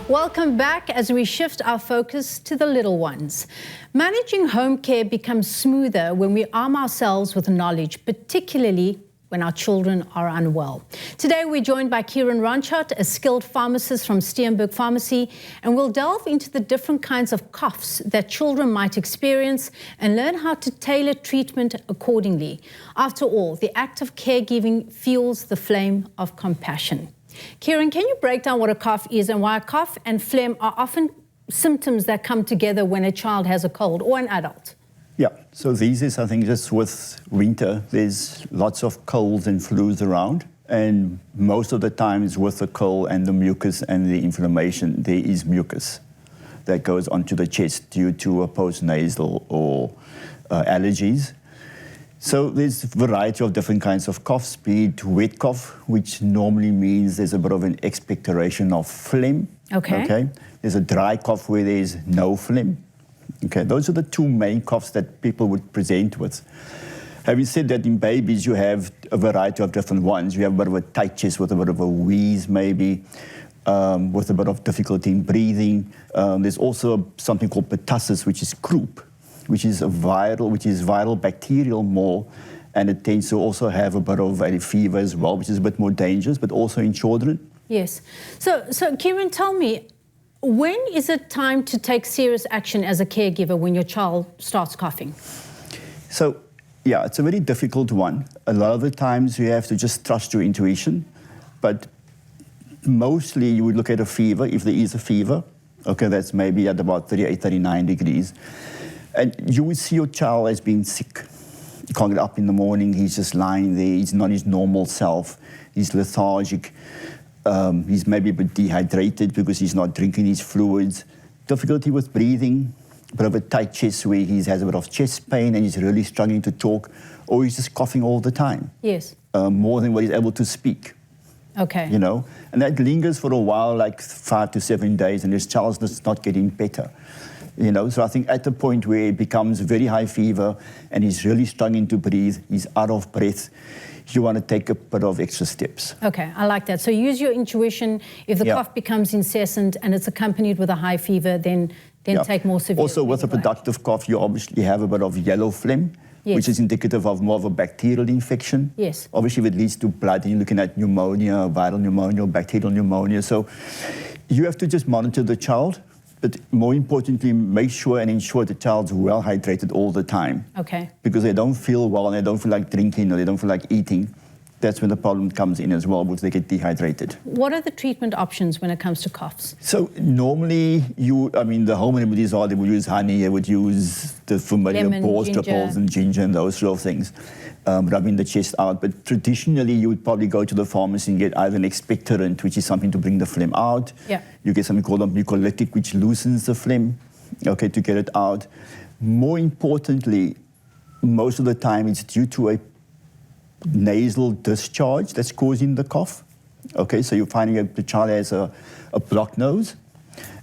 Welcome back as we shift our focus to the little ones. Managing home care becomes smoother when we arm ourselves with knowledge, particularly when our children are unwell. Today we're joined by Kieran Ronchot, a skilled pharmacist from Steenberg Pharmacy, and we'll delve into the different kinds of coughs that children might experience and learn how to tailor treatment accordingly. After all, the act of caregiving fuels the flame of compassion. Kieran, can you break down what a cough is and why a cough and phlegm are often symptoms that come together when a child has a cold or an adult? Yeah, so these is, I think, just with winter, there's lots of colds and flus around, and most of the times with the cold and the mucus and the inflammation, there is mucus that goes onto the chest due to a postnasal or allergies. So there's a variety of different kinds of coughs, be it wet cough, which normally means there's a bit of an expectoration of phlegm. Okay. There's a dry cough where there's no phlegm. Okay, those are the two main coughs that people would present with. Having said that, in babies you have a variety of different ones. You have a bit of a tight chest with a bit of a wheeze maybe, with a bit of difficulty in breathing. There's also something called pertussis, which is croup, which is viral bacterial more, and it tends to also have a bit of a fever as well, which is a bit more dangerous, but also in children. Yes. So Kieran, tell me, when is it time to take serious action as a caregiver when your child starts coughing? So, yeah, it's a very difficult one. A lot of the times you have to just trust your intuition, but mostly you would look at a fever, if there is a fever. Okay, that's maybe at about 38, 39 degrees. And you would see your child as being sick. He can't get up in the morning, he's just lying there, he's not his normal self, he's lethargic. He's maybe a bit dehydrated because he's not drinking his fluids. Difficulty with breathing, a bit of a tight chest where he has a bit of chest pain and he's really struggling to talk, or he's just coughing all the time. Yes. More than what he's able to speak. Okay. You know, and that lingers for a while, like 5 to 7 days, and his child's just not getting better. You know, so I think at the point where it becomes very high fever and he's really struggling to breathe, he's out of breath, you want to take a bit of extra steps. Okay, I like that. So use your intuition. If the cough becomes incessant and it's accompanied with a high fever, then take more severe. Also, with a productive cough, you obviously have a bit of yellow phlegm, which is indicative of more of a bacterial infection. Yes. Obviously, if it leads to blood, and you're looking at pneumonia, viral pneumonia, bacterial pneumonia. So you have to just monitor the child. But more importantly, make sure and ensure the child's well hydrated all the time. Okay. Because they don't feel well and they don't feel like drinking or they don't feel like eating. That's when the problem comes in as well, because they get dehydrated. What are the treatment options when it comes to coughs? So normally, the home remedies are, they would use honey, they would use the familiar pores, triples and ginger and those sort of things, rubbing the chest out. But traditionally, you would probably go to the pharmacy and get either an expectorant, which is something to bring the phlegm out. Yeah. You get something called a mucolytic, which loosens the phlegm, okay, to get it out. More importantly, most of the time, it's due to a nasal discharge that's causing the cough. Okay, so you're finding the child has a blocked nose,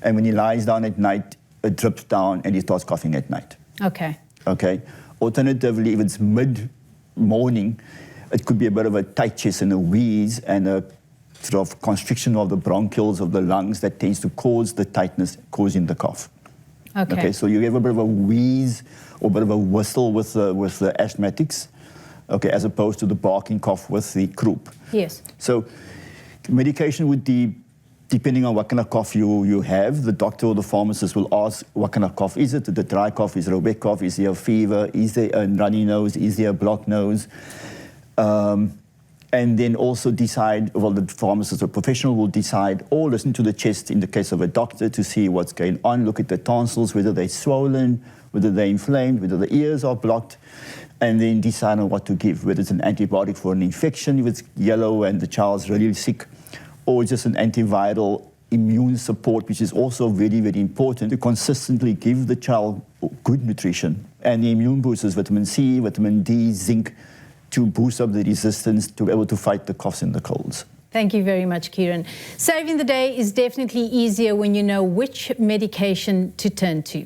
and when he lies down at night, it drips down and he starts coughing at night. Okay. Okay. Alternatively, if it's mid-morning, it could be a bit of a tight chest and a wheeze and a sort of constriction of the bronchioles of the lungs that tends to cause the tightness, causing the cough. Okay, so you have a bit of a wheeze or a bit of a whistle with the asthmatics. Okay, as opposed to the barking cough with the croup. Yes. So medication would be, depending on what kind of cough you have, the doctor or the pharmacist will ask what kind of cough is it. The dry cough, is it a wet cough, is there a fever, is there a runny nose, is there a blocked nose? And then also decide, well, the pharmacist or professional will decide, or listen to the chest in the case of a doctor to see what's going on, look at the tonsils, whether they're swollen, whether they're inflamed, whether the ears are blocked, and then decide on what to give, whether it's an antibiotic for an infection, if it's yellow and the child's really sick, or just an antiviral immune support, which is also very, very important to consistently give the child good nutrition. And the immune boosters, vitamin C, vitamin D, zinc, to boost up the resistance to be able to fight the coughs and the colds. Thank you very much, Kieran. Saving the day is definitely easier when you know which medication to turn to.